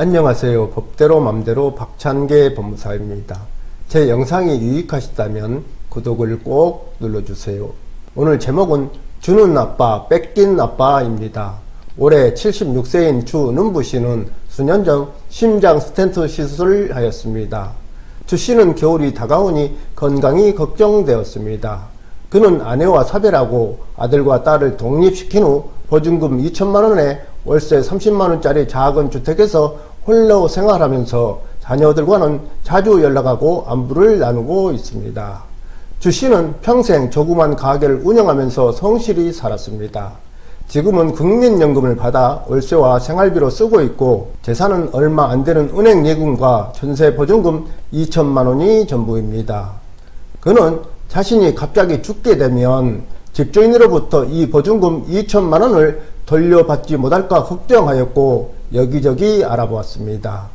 안녕하세요. 법대로 맘대로 박찬계 법무사입니다. 제 영상이 유익하시다면 구독을 꼭 눌러주세요. 오늘 제목은 주는 아빠 뺏긴 아빠입니다. 올해 76세인 주는부 씨는 수년 전 심장 스텐트 시술을 하였습니다. 주 씨는 겨울이 다가오니 건강이 걱정되었습니다. 그는 아내와 사별하고 아들과 딸을 독립시킨 후 보증금 2천만원에 월세 30만원짜리 작은 주택에서 홀로 생활하면서 자녀들과는 자주 연락하고 안부를 나누고 있습니다. 주 씨는 평생 조그만 가게를 운영하면서 성실히 살았습니다. 지금은 국민연금을 받아 월세와 생활비로 쓰고 있고 재산은 얼마 안 되는 은행 예금과 전세 보증금 2천만 원이 전부입니다. 그는 자신이 갑자기 죽게 되면 집주인으로부터 이 보증금 2천만 원을 돌려받지 못할까 걱정하였고 여기저기 알아보았습니다.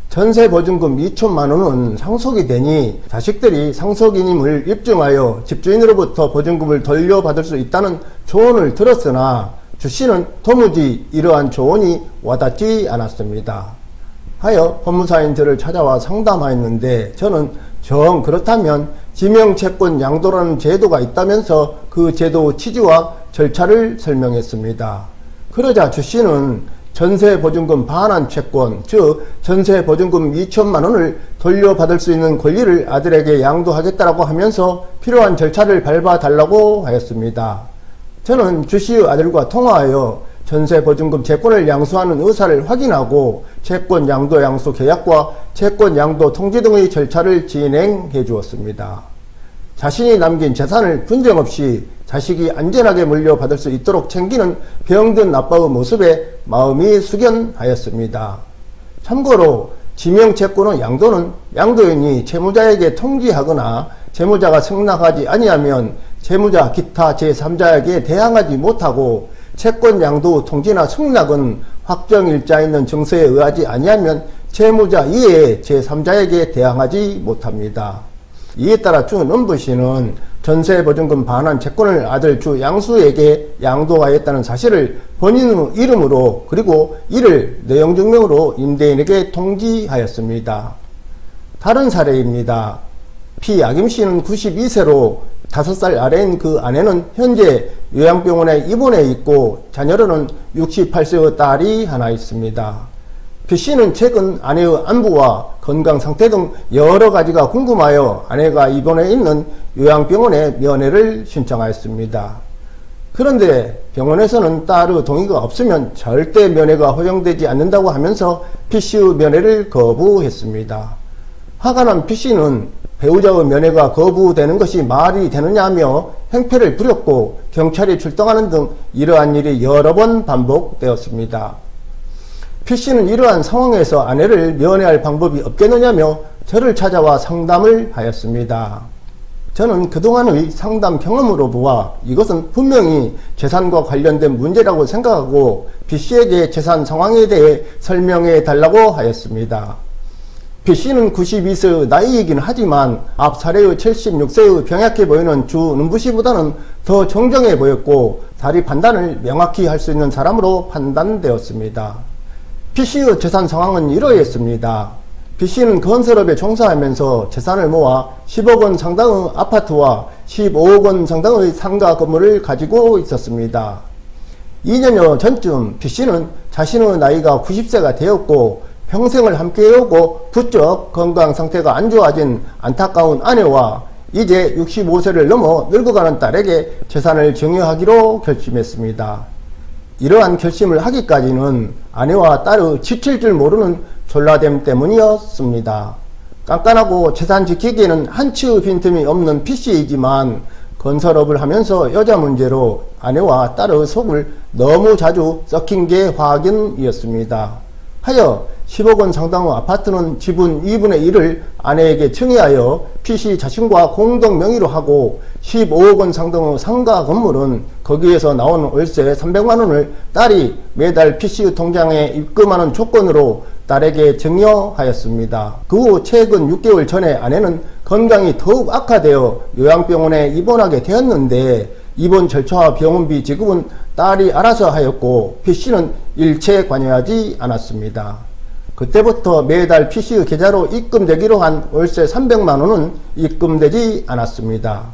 전세 보증금 2천만 원은 상속이 되니 자식들이 상속인임을 입증하여 집주인으로부터 보증금을 돌려받을 수 있다는 조언을 들었으나 주 씨는 도무지 이러한 조언이 와닿지 않았습니다. 하여 법무사인들을 찾아와 상담하였는데 저는 정 그렇다면 지명채권 양도라는 제도가 있다면서 그 제도 취지와 절차를 설명했습니다. 그러자 주 씨는 전세보증금 반환 채권, 즉 전세보증금 2천만 원을 돌려받을 수 있는 권리를 아들에게 양도하겠다라고 하면서 필요한 절차를 밟아달라고 하였습니다. 저는 주 씨의 아들과 통화하여 전세보증금 채권을 양수하는 의사를 확인하고 채권 양도 양수 계약과 채권 양도 통지 등의 절차를 진행해 주었습니다. 자신이 남긴 재산을 분쟁 없이 자식이 안전하게 물려받을 수 있도록 챙기는 병든 아빠의 모습에 마음이 숙연하였습니다. 참고로 지명채권의 양도는 양도인이 채무자에게 통지하거나 채무자가 승낙하지 아니하면 채무자 기타 제3자에게 대항하지 못하고 채권 양도 통지나 승낙은 확정일자 있는 증서에 의하지 아니하면 채무자 이외의 제3자에게 대항하지 못합니다. 이에 따라 주는부 씨는 전세보증금 반환 채권을 아들 주 양수에게 양도하였다는 사실을 본인 이름으로 그리고 이를 내용증명으로 임대인에게 통지하였습니다. 다른 사례입니다. 피야김 씨는 92세로 5살 아래인 그 아내는 현재 요양병원에 입원해 있고 자녀로는 68세의 딸이 하나 있습니다. 피 씨는 최근 아내의 안부와 건강 상태 등 여러 가지가 궁금하여 아내가 입원해 있는 요양병원에 면회를 신청하였습니다. 그런데 병원에서는 딸의 동의가 없으면 절대 면회가 허용되지 않는다고 하면서 피 씨의 면회를 거부했습니다. 화가 난 피 씨는 배우자의 면회가 거부되는 것이 말이 되느냐며 행패를 부렸고 경찰이 출동하는 등 이러한 일이 여러 번 반복되었습니다. 피 씨는 이러한 상황에서 아내를 면회할 방법이 없겠느냐며 저를 찾아와 상담을 하였습니다. 저는 그동안의 상담 경험으로 보아 이것은 분명히 재산과 관련된 문제라고 생각하고 피 씨에게 재산 상황에 대해 설명해 달라고 하였습니다. 피 씨는 92세의 나이이긴 하지만 앞 사례의 76세의 병약해 보이는 주는부 씨보다는 더 정정해 보였고 자리 판단을 명확히 할 수 있는 사람으로 판단되었습니다. 피 씨의 재산 상황은 이러했습니다. 피 씨는 건설업에 종사하면서 재산을 모아 10억 원 상당의 아파트와 15억 원 상당의 상가 건물을 가지고 있었습니다. 2년여 전쯤 피 씨는 자신의 나이가 90세가 되었고 평생을 함께해오고 부쩍 건강 상태가 안 좋아진 안타까운 아내와 이제 65세를 넘어 늙어가는 딸에게 재산을 증여하기로 결심했습니다. 이러한 결심을 하기까지는 아내와 딸의 지칠 줄 모르는 졸라됨 때문이었습니다. 깐깐하고 재산 지키기에는 한치의 빈틈이 없는 피 씨이지만 건설업을 하면서 여자 문제로 아내와 딸의 속을 너무 자주 썩힌 게 화근이었습니다. 하여 10억 원 상당의 아파트는 지분 2분의 1을 아내에게 증여하여 피 씨 자신과 공동 명의로 하고 15억 원 상당의 상가 건물은 거기에서 나오는 월세 300만 원을 딸이 매달 피 씨의 통장에 입금하는 조건으로 딸에게 증여하였습니다. 그 후 최근 6개월 전에 아내는 건강이 더욱 악화되어 요양병원에 입원하게 되었는데 입원 절차와 병원비 지급은 딸이 알아서 하였고 피 씨는 일체 관여하지 않았습니다. 그때부터 매달 PC 계좌로 입금되기로 한 월세 300만원은 입금되지 않았습니다.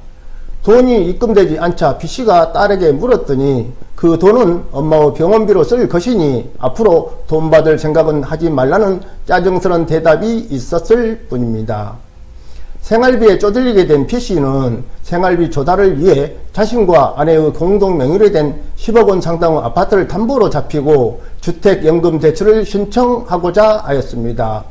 돈이 입금되지 않자 PC가 딸에게 물었더니 그 돈은 엄마의 병원비로 쓸 것이니 앞으로 돈 받을 생각은 하지 말라는 짜증스러운 대답이 있었을 뿐입니다. 생활비에 쪼들리게 된 PC는 생활비 조달을 위해 자신과 아내의 공동 명의로 된 10억원 상당의 아파트를 담보로 잡히고 주택연금 대출을 신청하고자 하였습니다.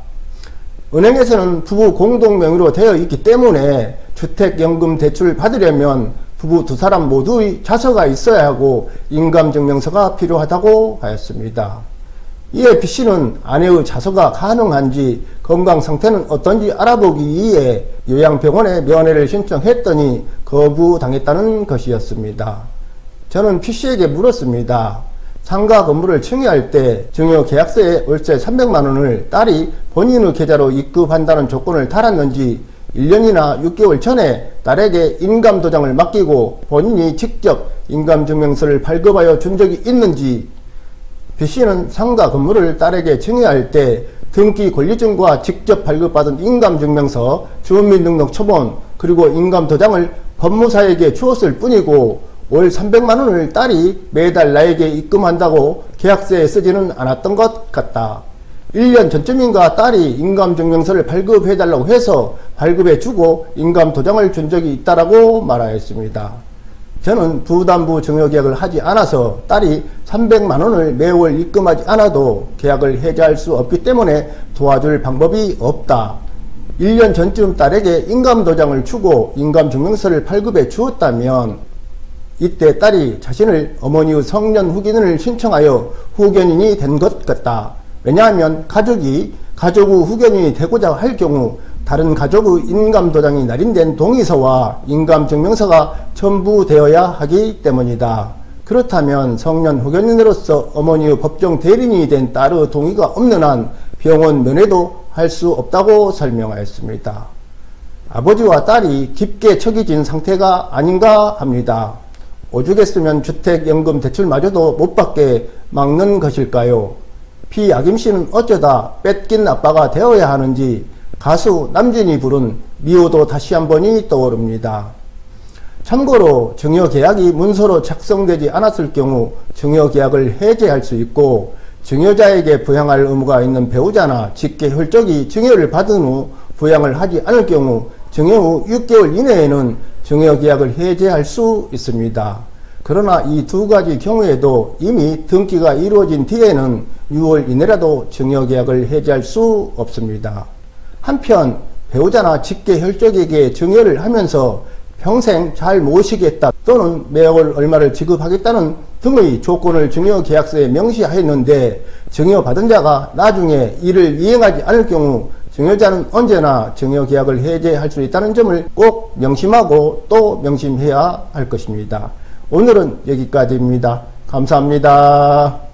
은행에서는 부부 공동 명의로 되어 있기 때문에 주택연금 대출을 받으려면 부부 두 사람 모두의 자서가 있어야 하고 인감증명서가 필요하다고 하였습니다. 이에 B씨는 아내의 자서가 가능한지 건강 상태는 어떤지 알아보기 위해 요양병원에 면회를 신청했더니 거부당했다는 것이었습니다. 저는 B씨에게 물었습니다. 상가 건물을 청약할 때 증여계약서에 월세 300만원을 딸이 본인의 계좌로 입금한다는 조건을 달았는지 1년이나 6개월 전에 딸에게 인감도장을 맡기고 본인이 직접 인감증명서를 발급하여 준 적이 있는지, B씨는 상가 건물을 딸에게 증여할 때 등기 권리증과 직접 발급받은 인감증명서, 주민등록처본, 그리고 인감도장을 법무사에게 주었을 뿐이고 월 300만원을 딸이 매달 나에게 입금한다고 계약서에 쓰지는 않았던 것 같다. 1년 전쯤인가 딸이 인감증명서를 발급해달라고 해서 발급해주고 인감도장을 준 적이 있다라고 말하였습니다. 저는 부담부 증여계약을 하지 않아서 딸이 300만원을 매월 입금하지 않아도 계약을 해지할 수 없기 때문에 도와줄 방법이 없다. 1년 전쯤 딸에게 인감도장을 주고 인감증명서를 발급해 주었다면 이때 딸이 자신을 어머니의 성년 후견인을 신청하여 후견인이 된 것 같다. 왜냐하면 가족의 후견인이 되고자 할 경우 다른 가족의 인감도장이 날인된 동의서와 인감증명서가 첨부되어야 하기 때문이다. 그렇다면 성년 후견인으로서 어머니의 법정 대리인이 된 딸의 동의가 없는 한 병원 면회도 할 수 없다고 설명하였습니다. 아버지와 딸이 깊게 척이진 상태가 아닌가 합니다. 오죽했으면 주택연금 대출마저도 못 받게 막는 것일까요? 피약임씨는 어쩌다 뺏긴 아빠가 되어야 하는지 가수 남진이 부른 미워도 다시 한 번이 떠오릅니다. 참고로 증여계약이 문서로 작성되지 않았을 경우 증여계약을 해제할 수 있고, 증여자에게 부양할 의무가 있는 배우자나 직계혈족이 증여를 받은 후 부양을 하지 않을 경우 증여 후 6개월 이내에는 증여계약을 해제할 수 있습니다. 그러나 이 두 가지 경우에도 이미 등기가 이루어진 뒤에는 6월 이내라도 증여계약을 해제할 수 없습니다. 한편 배우자나 직계혈족에게 증여를 하면서 평생 잘 모시겠다 또는 매월 얼마를 지급하겠다는 등의 조건을 증여계약서에 명시하였는데 증여받은 자가 나중에 이를 이행하지 않을 경우 증여자는 언제나 증여계약을 해제할 수 있다는 점을 꼭 명심하고 또 명심해야 할 것입니다. 오늘은 여기까지입니다. 감사합니다.